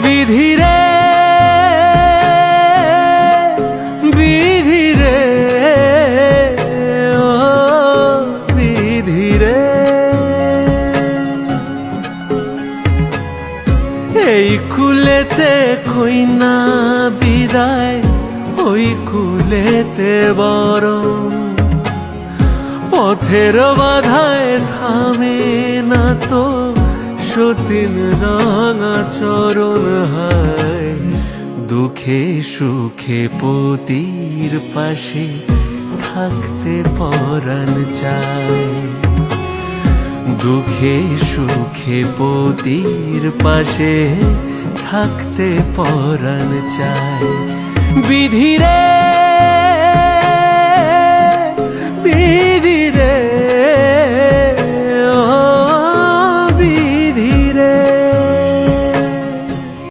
বিধিরে বিধিরে ও বিধিরে, এই কুলেতে কইনা বিদায়, ওই কুলেতে বরং পথের বাধায় থামে না তো সতীন রাঙা চরণ। হায় দুঃখে সুখে পতির পাশে থাকতে পরাণ চায়, দুঃখে সুখে পতির পাশে থাকতে পরাণ চায়। বিধিরে বিধিরে